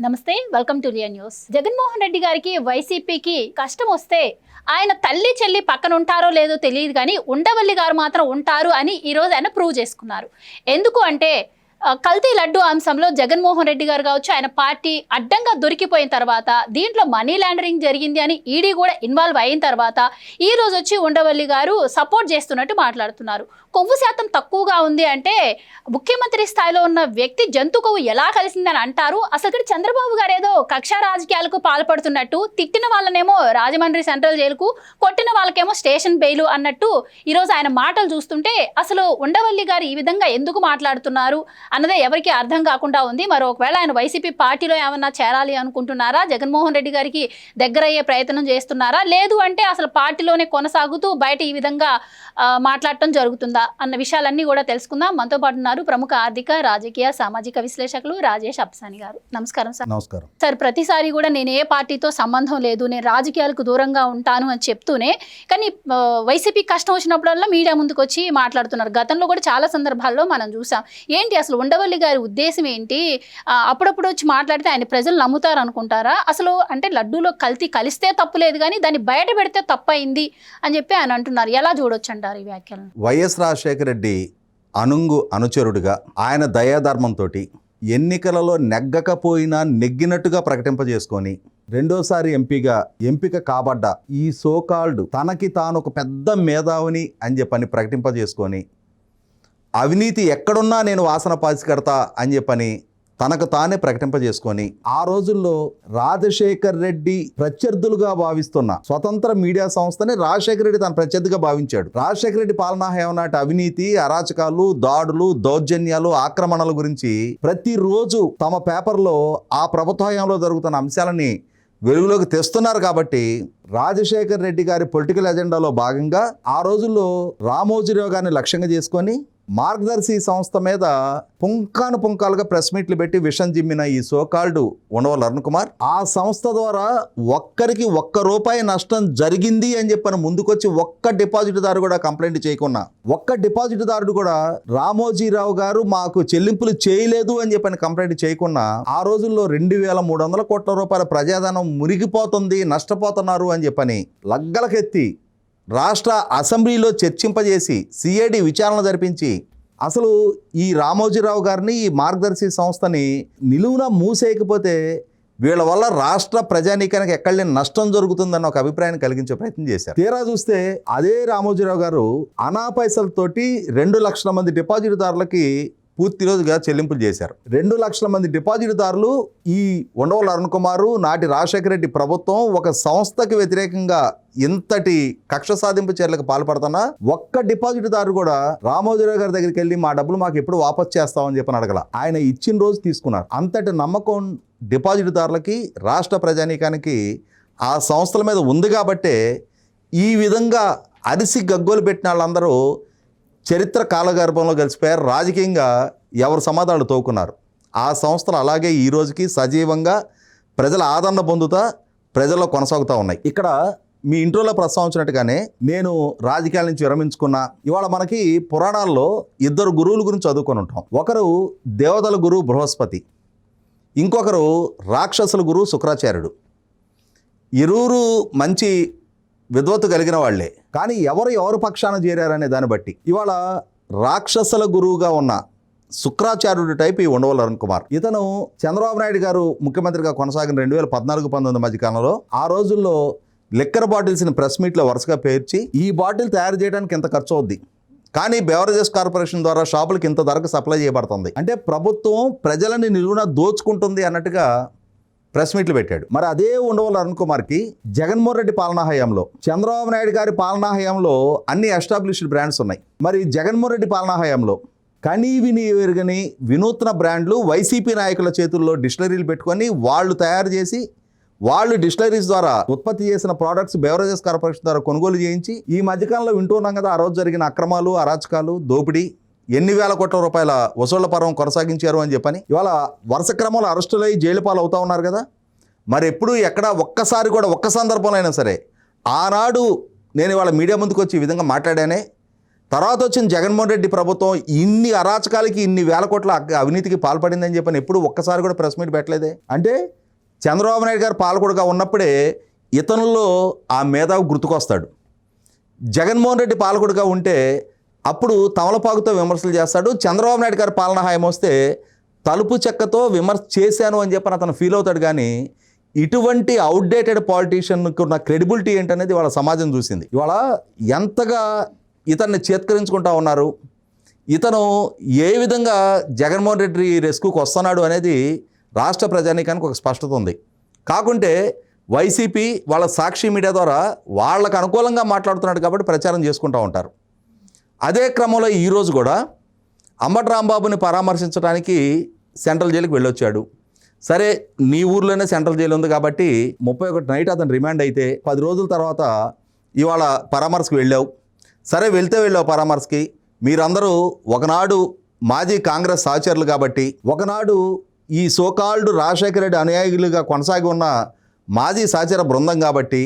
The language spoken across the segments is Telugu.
నమస్తే, welcome to Leo news. Jaganmohan Reddy గారికి వైసీపీకి కష్టం వస్తే ఆయన తల్లి చెల్లి పక్కన ఉంటారో లేదో తెలియదు, కానీ ఉండవల్లి గారు మాత్రం ఉంటారు అని ఈరోజు ఆయన ప్రూవ్ చేసుకున్నారు. ఎందుకు అంటే కల్తీ లడ్డు అంశంలో జగన్మోహన్ రెడ్డి గారు కావచ్చు, ఆయన పార్టీ అడ్డంగా దొరికిపోయిన తర్వాత దీంట్లో మనీ లాండరింగ్ జరిగింది అని ఈడీ కూడా ఇన్వాల్వ్ అయిన తర్వాత ఈ రోజు వచ్చి ఉండవల్లి గారు సపోర్ట్ చేస్తున్నట్టు మాట్లాడుతున్నారు. కొవ్వు శాతం తక్కువగా ఉంది అంటే ముఖ్యమంత్రి స్థాయిలో ఉన్న వ్యక్తి జంతు కొవ్వు ఎలా కలిసిందని అంటారు. అసలు చంద్రబాబు గారు ఏదో కక్ష రాజకీయాలకు పాల్పడుతున్నట్టు, తిట్టిన వాళ్ళనేమో రాజమండ్రి సెంట్రల్ జైలుకు, కొట్టిన వాళ్ళకేమో స్టేషన్ బెయిల్ అన్నట్టు ఈరోజు ఆయన మాటలు చూస్తుంటే అసలు ఉండవల్లి గారు ఈ విధంగా ఎందుకు మాట్లాడుతున్నారు అన్నదే ఎవరికి అర్థం కాకుండా ఉంది. మరి ఒకవేళ ఆయన వైసీపీ పార్టీలో ఏమన్నా చేరాలి అనుకుంటున్నారా, జగన్మోహన్ రెడ్డి గారికి దగ్గర అయ్యే ప్రయత్నం చేస్తున్నారా, లేదు అంటే అసలు పార్టీలోనే కొనసాగుతూ బయట ఈ విధంగా మాట్లాడటం జరుగుతుందా అన్న విషయాలన్నీ కూడా తెలుసుకుందాం. మనతో పాటు ఉన్నారు ప్రముఖ ఆర్థిక, రాజకీయ, సామాజిక విశ్లేషకులు రాజేష్ అప్సాని గారు. నమస్కారం సార్. నమస్కారం సార్. ప్రతిసారి కూడా నేను ఏ పార్టీతో సంబంధం లేదు, నేను రాజకీయాలకు దూరంగా ఉంటాను అని చెప్తూనే, కానీ వైసీపీ కష్టం వచ్చినప్పుడల్లా మీడియా ముందుకు వచ్చి మాట్లాడుతున్నారు. గతంలో కూడా చాలా సందర్భాల్లో మనం చూసాం. ఏంటి అసలు ఉండవల్లి గారి ఉద్దేశం ఏంటి? అప్పుడప్పుడు వచ్చి మాట్లాడితే ఆయన ప్రజలు నమ్ముతారు అనుకుంటారా? అసలు అంటే లడ్డూలో కల్తీ కలిస్తే తప్పు లేదు, కానీ దాన్ని బయట పెడితే తప్పైంది అని చెప్పి ఆయన అంటున్నారు. ఎలా చూడొచ్చు అంటారు ఈ వ్యాఖ్యలను? వైఎస్ రాజశేఖర రెడ్డి అనుచరుడిగా ఆయన దయాధర్మంతో ఎన్నికలలో నెగ్గకపోయినా నెగ్గినట్టుగా ప్రకటింపజేసుకొని రెండోసారి ఎంపిక కాబడ్డ ఈ సోకాల్డ్ తనకి తాను ఒక పెద్ద మేధావిని అని చెప్పని ప్రకటింపజేసుకొని అవినీతి ఎక్కడున్నా నేను వాసన పాచికడతా అని చెప్పని తనకు తానే ప్రకటింపజేసుకొని ఆ రోజుల్లో రాజశేఖర్ రెడ్డి ప్రత్యర్థులుగా భావిస్తున్న స్వతంత్ర మీడియా సంస్థని రాజశేఖర రెడ్డి తన ప్రత్యర్థిగా భావించాడు. రాజశేఖర రెడ్డి పాలనా హయాం నాటి అవినీతి, అరాచకాలు, దాడులు, దౌర్జన్యాలు, ఆక్రమణల గురించి ప్రతిరోజు తమ పేపర్లో ఆ ప్రభుత్వ హయాంలో జరుగుతున్న అంశాలని వెలుగులోకి తెస్తున్నారు. కాబట్టి రాజశేఖర్ రెడ్డి గారి పొలిటికల్ ఎజెండాలో భాగంగా ఆ రోజుల్లో రామోజీరావు గారిని లక్ష్యంగా చేసుకొని మార్గదర్శి సంస్థ మీద పుంకాలుగా ప్రెస్ మీట్లు పెట్టి విషం జిమ్మిన ఈ సోకాల్డ్ ఉండవల్లి అరుణ్ కుమార్ ఆ సంస్థ ద్వారా ఒక్కరికి ₹1 నష్టం జరిగింది అని చెప్పని ముందుకొచ్చి ఒక్క డిపాజిట్దారు కూడా కంప్లైంట్ చేయకున్నా, ఒక్క డిపాజిట్దారుడు కూడా రామోజీరావు గారు మాకు చెల్లింపులు చేయలేదు అని చెప్పని కంప్లైంట్ చేయకున్నా ఆ రోజుల్లో ₹2,300 కోట్ల ప్రజాధనం మురిగిపోతుంది, నష్టపోతున్నారు అని చెప్పని లగ్గలకెత్తి రాష్ట్ర అసెంబ్లీలో చర్చింపజేసి సిఐడి విచారణ జరిపించి అసలు ఈ రామోజీరావు గారిని, ఈ మార్గదర్శి సంస్థని నిలువున మూసేయకపోతే వీళ్ళ వల్ల రాష్ట్ర ప్రజానీకానికి ఎక్కడ నష్టం జరుగుతుందన్న ఒక అభిప్రాయాన్ని కలిగించే ప్రయత్నం చేశారు. తీరా చూస్తే అదే రామోజీరావు గారు అనా పైసలతోటి 2 లక్షల మంది డిపాజిట్దారులకి పూర్తి రోజుగా చెల్లింపులు చేశారు. 2 లక్షల మంది డిపాజిట్దారులు ఈ ఉండవల్లి అరుణ్ కుమారు నాటి రాజశేఖర రెడ్డి ప్రభుత్వం ఒక సంస్థకి వ్యతిరేకంగా ఇంతటి కక్ష సాధింపు చర్యలకు పాల్పడుతున్నా ఒక్క డిపాజిట్దారు కూడా రామోజీరావు గారి దగ్గరికి వెళ్ళి మా డబ్బులు మాకు ఎప్పుడు వాపస్ చేస్తామని చెప్పని అడగల. ఆయన ఇచ్చిన రోజు తీసుకున్నారు. అంతటి నమ్మకం డిపాజిట్దారులకి, రాష్ట్ర ప్రజానీకానికి ఆ సంస్థల మీద ఉంది కాబట్టే ఈ విధంగా అరిసి గగ్గోలు పెట్టిన వాళ్ళందరూ చరిత్ర కాలగర్భంలో కలిసిపోయారు. రాజకీయంగా ఎవరు సమాధానాలు తోకున్నారు. ఆ సంస్థలు అలాగే ఈ రోజుకి సజీవంగా ప్రజల ఆదరణ పొందుతా ప్రజల్లో కొనసాగుతూ ఉన్నాయి. ఇక్కడ మీ ఇంట్రోలో ప్రస్తావించినట్టుగానే నేను రాజకీయాల నుంచి విరమించుకున్నా. ఇవాళ మనకి పురాణాల్లో 2 గురువుల గురించి చదువుకొని ఉంటాం. ఒకరు దేవతల గురువు బృహస్పతి, ఇంకొకరు రాక్షసుల గురువు శుక్రాచార్యుడు. ఇరువురు మంచి విద్వత్తు కలిగిన వాళ్లే, కానీ ఎవరు పక్షాన చేరారనే దాన్ని బట్టి ఇవాళ రాక్షసుల గురువుగా ఉన్న శుక్రాచార్యుడి టైప్ ఈ ఉండవల్లి అరుణ్ కుమార్. ఇతను చంద్రబాబు నాయుడు గారు ముఖ్యమంత్రిగా కొనసాగిన 2014-19 మధ్య కాలంలో ఆ రోజుల్లో లిక్కర్ బాటిల్స్ని ప్రెస్ మీట్లో వరుసగా పేర్చి ఈ బాటిల్ తయారు చేయడానికి ఎంత ఖర్చు అవుద్ది, కానీ బెవరేజెస్ కార్పొరేషన్ ద్వారా షాపులకి ఇంత ధరకు సప్లై చేయబడుతుంది అంటే ప్రభుత్వం ప్రజలని నిలువున దోచుకుంటుంది అన్నట్టుగా ప్రెస్ మీట్లు పెట్టాడు. మరి అదే ఉండవల్లి అరుణ్ కుమార్కి జగన్మోహన్ రెడ్డి పాలనా హయాంలో, చంద్రబాబు నాయుడు గారి పాలనా హయాంలో అన్ని ఎస్టాబ్లిష్డ్ బ్రాండ్స్ ఉన్నాయి. మరి జగన్మోహన్ రెడ్డి పాలనా హయాంలో కనీవిని ఎరుగని వినూత్న బ్రాండ్లు వైసీపీ నాయకుల చేతుల్లో డిస్టిలరీలు పెట్టుకొని వాళ్ళు తయారు చేసి వాళ్ళు డిస్టిలరీస్ ద్వారా ఉత్పత్తి చేసిన ప్రోడక్ట్స్ బెవరేజెస్ కార్పొరేషన్ ద్వారా కొనుగోలు చేయించి ఈ మధ్యకాలంలో వింటున్నాం కదా, ఆ రోజు జరిగిన అక్రమాలు, అరాచకాలు, దోపిడీ, ఎన్ని వేల కోట్ల రూపాయల వసూళ్ల పర్వం కొనసాగించారు అని చెప్పని ఇవాళ వరుస క్రమంలో అరెస్టులై జైలు పాలు అవుతా ఉన్నారు కదా. మరి ఎప్పుడు ఎక్కడ ఒక్కసారి కూడా ఒక్క సందర్భంలో అయినా సరే ఆనాడు నేను ఇవాళ మీడియా ముందుకు వచ్చి ఈ విధంగా మాట్లాడానే, తర్వాత వచ్చిన జగన్మోహన్ రెడ్డి ప్రభుత్వం ఇన్ని అరాచకాలకి ఇన్ని వేల కోట్ల అవినీతికి పాల్పడిందని చెప్పని ఎప్పుడు ఒక్కసారి కూడా ప్రెస్ మీట్ పెట్టలేదే. అంటే చంద్రబాబు నాయుడు గారు పాలకుడుగా ఉన్నప్పుడే ఇతనుల్లో ఆ మేధావి గుర్తుకొస్తాడు. జగన్మోహన్ రెడ్డి పాలకుడుగా ఉంటే అప్పుడు తమలపాకుతో విమర్శలు చేస్తాడు. చంద్రబాబు నాయుడు గారి పాలన హాయం వస్తే తలుపు చెక్కతో విమర్శ చేశాను అని చెప్పని అతను ఫీల్ అవుతాడు. కానీ ఇటువంటి అవుట్డేటెడ్ పాలిటీషియన్కి ఉన్న క్రెడిబిలిటీ ఏంటనేది వాళ్ళ సమాజం చూసింది. ఇవాళ ఎంతగా ఇతన్ని చేత్కరించుకుంటా ఉన్నారు, ఇతను ఏ విధంగా జగన్మోహన్ రెడ్డి రెస్క్యూకి వస్తున్నాడు అనేది రాష్ట్ర ప్రజానీకానికి ఒక స్పష్టత ఉంది. కాకుంటే వైసీపీ వాళ్ళ సాక్షి మీడియా ద్వారా వాళ్ళకు అనుకూలంగా మాట్లాడుతున్నాడు కాబట్టి ప్రచారం చేసుకుంటూ ఉంటారు. అదే క్రమంలో ఈరోజు కూడా అంబటి రాంబాబుని పరామర్శించడానికి సెంట్రల్ జైలుకి వెళ్ళొచ్చాడు. సరే, నీ ఊర్లోనే సెంట్రల్ జైలు ఉంది కాబట్టి 31 నైట్ అతను రిమాండ్ అయితే 10 రోజుల తర్వాత ఇవాళ పరామర్శకు వెళ్ళావు. సరే, వెళ్ళావు పరామర్శకి. మీరందరూ ఒకనాడు మాజీ కాంగ్రెస్ సహచరులు కాబట్టి, ఒకనాడు ఈ సోకాల్డ్ రాజశేఖర రెడ్డి అనుయాయులుగా కొనసాగి ఉన్న మాజీ సహచర బృందం కాబట్టి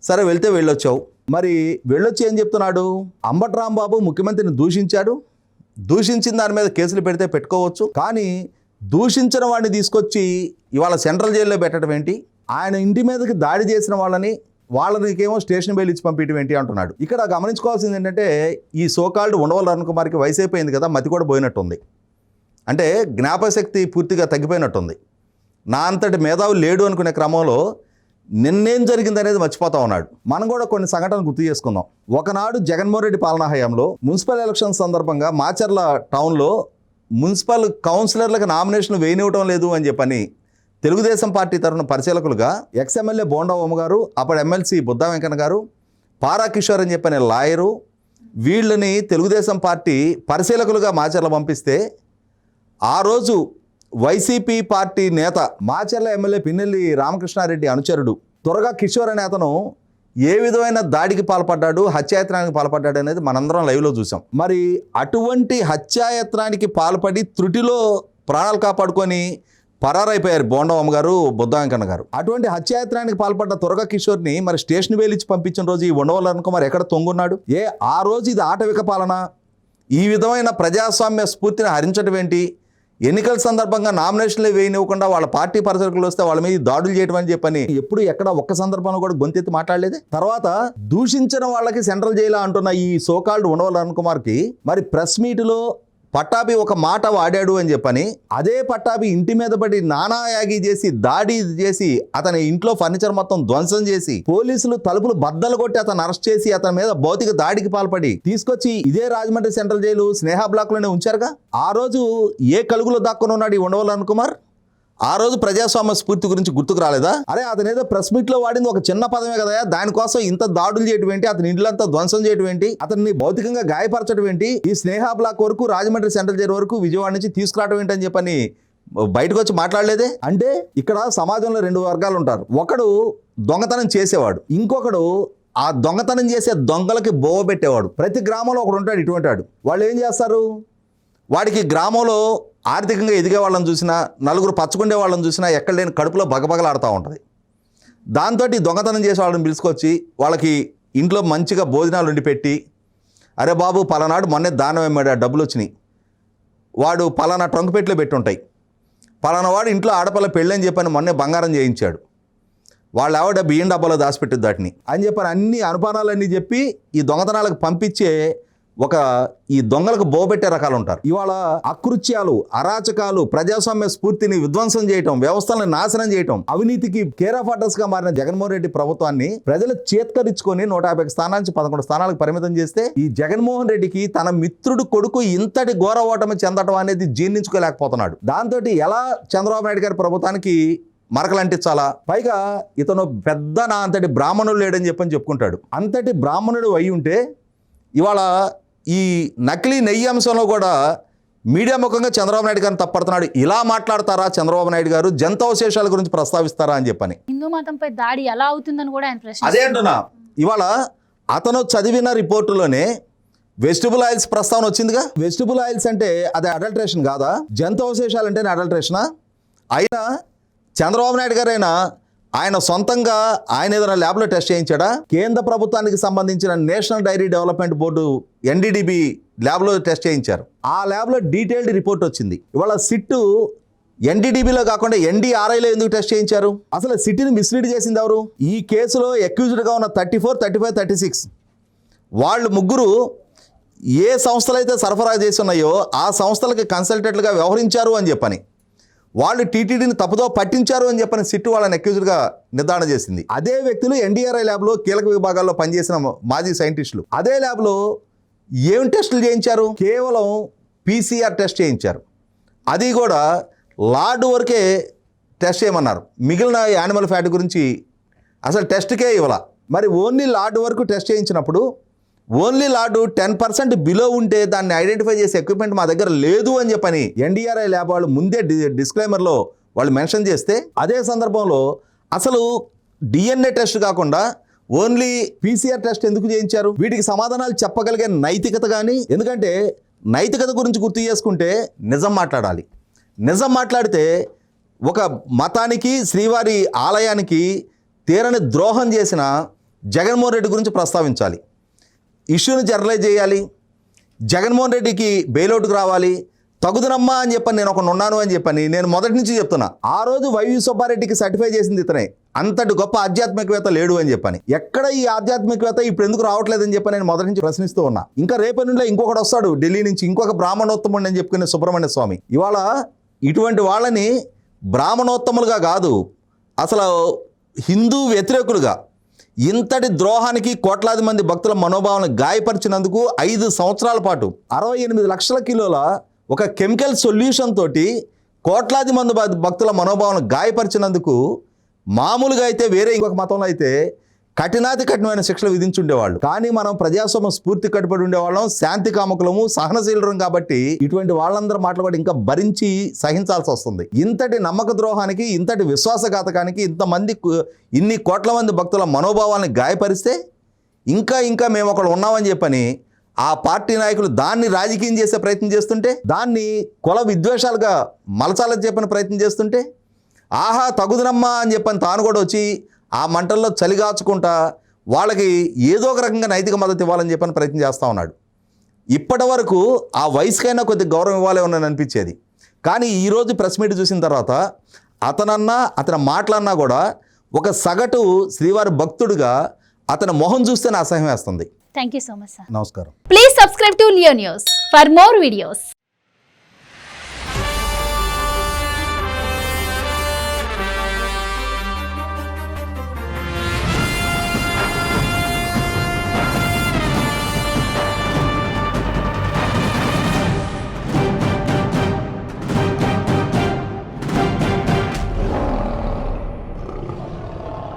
సరే వెళ్ళొచ్చావు. మరి వెళ్ళొచ్చి ఏం చెప్తున్నాడు? అంబటి రాంబాబు ముఖ్యమంత్రిని దూషించాడు, దూషించిన దాని మీద కేసులు పెడితే పెట్టుకోవచ్చు, కానీ దూషించిన వాడిని తీసుకొచ్చి ఇవాళ సెంట్రల్ జైల్లో పెట్టడం ఏంటి? ఆయన ఇంటి మీదకి దాడి చేసిన వాళ్ళనికేమో స్టేషన్ బెయిల్ ఇచ్చి పంపించడం ఏంటి అంటున్నాడు. ఇక్కడ గమనించుకోవాల్సింది ఏంటంటే, ఈ సోకాల్డ్ ఉండవల్లి అరుణ్ కుమార్కి వయసు అయిపోయింది కదా, మతి కూడా పోయినట్టుంది. అంటే జ్ఞాపశక్తి పూర్తిగా తగ్గిపోయినట్టుంది. నా అంతటి మేధావి లేడు అనుకునే క్రమంలో నిన్నేం జరిగింది అనేది మర్చిపోతా ఉన్నాడు. మనం కూడా కొన్ని సంఘటనలు గుర్తు చేసుకుందాం. ఒకనాడు జగన్మోహన్ రెడ్డి పాలనా హయాంలో మున్సిపల్ ఎలక్షన్ సందర్భంగా మాచర్ల టౌన్లో మున్సిపల్ కౌన్సిలర్లకు నామినేషన్ వేయనివ్వటం లేదు అని చెప్పని తెలుగుదేశం పార్టీ తరఫున పరిశీలకులుగా ఎక్స్ఎమ్మెల్యే బోండా ఓమ గారు, అప్పుడు ఎమ్మెల్సీ బుద్దా వెంకన్న గారు, పారా కిషోర్ అని చెప్పని లాయరు, వీళ్ళని తెలుగుదేశం పార్టీ పరిశీలకులుగా మాచర్ల పంపిస్తే ఆ రోజు వైసీపీ పార్టీ నేత మాచర్ల ఎమ్మెల్యే పిన్నెల్లి రామకృష్ణారెడ్డి అనుచరుడు త్వరగా కిషోర్ అనే అతను ఏ విధమైన దాడికి పాల్పడ్డాడు, హత్యాయత్నానికి పాల్పడ్డాడు అనేది మనందరం లైవ్లో చూసాం. మరి అటువంటి హత్యాయత్నానికి పాల్పడి త్రుటిలో ప్రాణాలు కాపాడుకొని పరారైపోయారు బోండవమ్మ గారు, బుద్దా వెంకన్న గారు. అటువంటి హత్యాయత్నానికి పాల్పడ్డ త్వరగా కిషోర్ని మరి స్టేషన్ వేలిచ్చి పంపించిన రోజు ఈ ఉండవల్లి అరుణ్ కుమార్ ఎక్కడ తొంగున్నాడు? ఆ రోజు ఇది ఆటవిక పాలన, ఈ విధమైన ప్రజాస్వామ్య స్ఫూర్తిని హరించడం ఏంటి? ఎన్నికల సందర్భంగా నామినేషన్లు వేయనివ్వకుండా వాళ్ళ పార్టీ పరిసరకులు వస్తే వాళ్ళ మీద దాడులు చేయడం అని చెప్పని ఎప్పుడు ఎక్కడ ఒక్క సందర్భంలో కూడా గొంతెత్తి మాట్లాడలేదే. తర్వాత దూషించిన వాళ్ళకి సెంట్రల్ జైలు అంటున్న ఈ సోకాల్డ్ ఉండవల్లి అరుణ్ కుమార్కి మరి ప్రెస్ మీట్లో పట్టాభి ఒక మాట వాడాడు అని చెప్పని అదే పట్టాభి ఇంటి మీద పడి నానాయాగి చేసి దాడి చేసి అతని ఇంట్లో ఫర్నిచర్ మొత్తం ధ్వంసం చేసి పోలీసులు తలుపులు బద్దలు కొట్టి అతను అరెస్ట్ చేసి అతని మీద భౌతిక దాడికి పాల్పడి తీసుకొచ్చి ఇదే రాజమండ్రి సెంట్రల్ జైలు స్నేహ బ్లాక్ లోనే ఉంచారుగా. ఆ రోజు ఏ కలుగులో దాక్కుని ఉన్నాడు ఈ ఉండవల్లి అరుణ్ కుమార్? ఆ రోజు ప్రజాస్వామ్య స్ఫూర్తి గురించి గుర్తుకు రాలేదా? అరే, అతను ఏదో ప్రెస్ మీట్ లో వాడింది ఒక చిన్న పదమే కదా, దానికోసం ఇంత దాడులు చేయడం ఏంటి, అతని ఇండ్లంతా ధ్వంసం చేయడం ఏంటి, అతన్ని భౌతికంగా గాయపరచడం ఏంటి, ఈ స్నేహ బ్లాక్ వరకు రాజమండ్రి సెంట్రల్ జైలు వరకు విజయవాడ నుంచి తీసుకురావడం ఏంటి అని చెప్పని బయటకు వచ్చి మాట్లాడలేదే. అంటే ఇక్కడ సమాజంలో 2 వర్గాలు ఉంటారు. ఒకడు దొంగతనం చేసేవాడు, ఇంకొకడు ఆ దొంగతనం చేసే దొంగలకి బోవ పెట్టేవాడు. ప్రతి గ్రామంలో ఒకడు ఉంటాడు ఇటువంటి వాడు. వాళ్ళు ఏం చేస్తారు? వాడికి గ్రామంలో ఆర్థికంగా ఎదిగే వాళ్ళని చూసినా, నలుగురు పచ్చకుండే వాళ్ళని చూసినా ఎక్కడ లేని కడుపులో బగబగలాడుతూ ఉంటుంది. దాంతో దొంగతనం చేసే వాళ్ళని పిలుచుకొచ్చి వాళ్ళకి ఇంట్లో మంచిగా భోజనాలు వండి పెట్టి, అరే బాబు పలానాడు మొన్నే దానం ఇమ్మాడు, ఆ డబ్బులు వచ్చినాయి, వాడు పలానా ట్రంక్ పెట్టిలో పెట్టుంటాయి, పలానా వాడు ఇంట్లో ఆడపిల్ల పెళ్ళని చెప్పని మొన్నే బంగారం చేయించాడు, వాళ్ళ ఆవిడ బియ్యం డబ్బాలో దాచిపెట్టింది దాటిని అని చెప్పని అన్ని అనుమానాలన్నీ చెప్పి ఈ దొంగతనాలకు పంపించే ఈ దొంగలకు బోబెట్టే రకాలు ఉంటారు. ఇవాళ అకృత్యాలు, అరాచకాలు, ప్రజాస్వామ్య స్ఫూర్తిని విధ్వంసం చేయటం, వ్యవస్థలను నాశనం చేయటం, అవినీతికి కేర్ ఆఫ్ అడ్రస్ గా మారిన జగన్మోహన్ రెడ్డి ప్రభుత్వాన్ని ప్రజలు చేత్కరించుకొని 150 స్థానాల నుంచి 11 స్థానాలకు పరిమితం చేస్తే ఈ జగన్మోహన్ రెడ్డికి తన మిత్రుడు కొడుకు ఇంతటి ఘోర ఓటమి చెందడం అనేది జీర్ణించుకోలేకపోతున్నాడు. దాంతో ఎలా చంద్రబాబు నాయుడు గారి ప్రభుత్వానికి మరకలంటించాలా? పైగా ఇతను పెద్ద నా అంతటి బ్రాహ్మణుడు లేడని చెప్పుకుంటాడు. అంతటి బ్రాహ్మణుడు అయి ఉంటే ఇవాళ ఈ నకిలీ నెయ్యి అంశంలో కూడా మీడియా ముఖంగా చంద్రబాబు నాయుడు గారిని తప్పడుతున్నాడు. ఇలా మాట్లాడతారా చంద్రబాబు నాయుడు గారు? జంతవశేషాల గురించి ప్రస్తావిస్తారా అని చెప్పని. హిందూ మతంపై దాడి ఎలా అవుతుందని కూడా ఆయన ప్రశ్న. అదే అంటున్నా. ఇవాళ అతను చదివిన రిపోర్టులోనే వెజిటబుల్ ఆయిల్స్ ప్రస్తావన వచ్చిందిగా. వెజిటబుల్ ఆయిల్స్ అంటే అది అడల్ట్రేషన్ కాదా? జంతవశేషాలు అంటేనే అడల్ట్రేషనా? అయినా చంద్రబాబు నాయుడు గారైనా ఆయన సొంతంగా ఆయన ఏదైనా ల్యాబ్లో టెస్ట్ చేయించాడా? కేంద్ర ప్రభుత్వానికి సంబంధించిన national dairy development board NDDB ల్యాబ్లో టెస్ట్ చేయించారు. ఆ ల్యాబ్లో డీటెయిల్డ్ రిపోర్ట్ వచ్చింది. ఇవాళ సిట్టు NDDBలో కాకుండా NDRIలో ఎందుకు టెస్ట్ చేయించారు? అసలు సిట్టిని మిస్లీడ్ చేసింది ఎవరు? ఈ కేసులో అక్యూజ్డ్గా ఉన్న 34, 35, 36 వాళ్ళు ముగ్గురు ఏ సంస్థలు అయితే సరఫరా చేసి ఉన్నాయో ఆ సంస్థలకి కన్సల్టెంట్లుగా వ్యవహరించారు అని చెప్పని, వాళ్ళు టీటీడీని తప్పుదో పట్టించారు అని చెప్పని సిట్టు వాళ్ళని అక్యూజ్డ్గా నిర్ధారణ చేసింది. అదే వ్యక్తులు NDRI ల్యాబ్లో కీలక విభాగాల్లో పనిచేసిన మాజీ సైంటిస్టులు. అదే ల్యాబ్లో ఏం టెస్టులు చేయించారు? కేవలం PCR టెస్ట్ చేయించారు. అది కూడా లార్డ్ వరకే టెస్ట్ చేయమన్నారు. మిగిలిన యానిమల్ ఫ్యాట్ గురించి అసలు టెస్ట్కే ఇవ్వాల. మరి ఓన్లీ లార్డ్ వరకు టెస్ట్ చేయించినప్పుడు ఓన్లీ లార్డు 10% బిలో ఉంటే దాన్ని ఐడెంటిఫై చేసే ఎక్విప్మెంట్ మా దగ్గర లేదు అని చెప్పని NDRI ల్యాబ్ వాళ్ళు ముందే డిస్క్లైమర్లో వాళ్ళు మెన్షన్ చేస్తే, అదే సందర్భంలో అసలు DNA టెస్ట్ కాకుండా ఓన్లీ PCR టెస్ట్ ఎందుకు చేయించారు? వీటికి సమాధానాలు చెప్పగలిగే నైతికత కానీ, ఎందుకంటే నైతికత గురించి గుర్తు చేసుకుంటే నిజం మాట్లాడాలి. నిజం మాట్లాడితే ఒక మతానికి, శ్రీవారి ఆలయానికి తీరని ద్రోహం చేసిన జగన్మోహన్ రెడ్డి గురించి ప్రస్తావించాలి. ఇష్యూని జనరలైజ్ చేయాలి. జగన్మోహన్ రెడ్డికి బెయిలౌట్కి రావాలి. తగుదనమ్మా అని చెప్పని నేను ఒకడు ఉన్నాను అని చెప్పని నేను మొదటి నుంచి చెప్తున్నా. ఆ రోజు వైవి సుబ్బారెడ్డికి సర్టిఫై చేసింది ఇతనే. అంతటి గొప్ప ఆధ్యాత్మికవేత్త లేడు అని చెప్పని. ఎక్కడ ఈ ఆధ్యాత్మికవేత్త ఇప్పుడు ఎందుకు రావట్లేదని చెప్పని నేను మొదటి నుంచి ప్రశ్నిస్తూ ఉన్నా. ఇంకా రేపటి నుండి ఇంకొకటి వస్తాడు ఢిల్లీ నుంచి, ఇంకొక బ్రాహ్మణోత్తముడు అని చెప్పుకునే సుబ్రహ్మణ్య స్వామి. ఇవాళ ఇటువంటి వాళ్ళని బ్రాహ్మణోత్తములుగా కాదు, అసలు హిందూ వ్యతిరేకులుగా, ఇంతటి ద్రోహానికి కోట్లాది మంది భక్తుల మనోభావాలను గాయపరిచినందుకు 5 సంవత్సరాల పాటు 68 లక్షల కిలోల ఒక కెమికల్ సొల్యూషన్ తోటి కోట్లాది మంది భక్తుల మనోభావాలను గాయపరిచినందుకు మామూలుగా అయితే వేరే ఇంకొక మతంలో అయితే కఠినాతి కఠినమైన శిక్షలు విధించుండేవాళ్ళు. కానీ మనం ప్రజాస్వామ్య స్ఫూర్తి కట్టుబడి ఉండేవాళ్ళం, శాంతి కాముకులము, సహనశీలం. కాబట్టి ఇటువంటి వాళ్ళందరూ మాట్లాడి ఇంకా భరించి సహించాల్సి వస్తుంది. ఇంతటి నమ్మక ద్రోహానికి, ఇంతటి విశ్వాసఘాతకానికి, ఇంతమంది ఇన్ని కోట్ల మంది భక్తుల మనోభావాలను గాయపరిస్తే ఇంకా మేము ఒకళ్ళు ఉన్నామని చెప్పని ఆ పార్టీ నాయకులు దాన్ని రాజకీయం చేసే ప్రయత్నం చేస్తుంటే, దాన్ని కుల విద్వేషాలుగా మలచాలని చెప్పిన ప్రయత్నం చేస్తుంటే, ఆహా తగుదనమ్మా అని చెప్పని తాను కూడా వచ్చి ఆ మంటల్లో చలిగాచుకుంటా వాళ్ళకి ఏదో ఒక రకంగా నైతిక మద్దతు ఇవ్వాలని చెప్పని ప్రయత్నం చేస్తూ ఉన్నాడు. ఇప్పటి వరకు ఆ వయసుకైనా కొద్ది గౌరవం ఇవ్వాలి అని అనిపించేది. కానీ ఈరోజు ప్రెస్ మీట్ చూసిన తర్వాత అతని మాటలన్నా కూడా ఒక సగటు శ్రీవారి భక్తుడిగా అతని మొహం చూస్తేనే అసహ్యం వేస్తుంది. Thank you so much sir. నమస్కారం. Please subscribe to Leo news for more videos.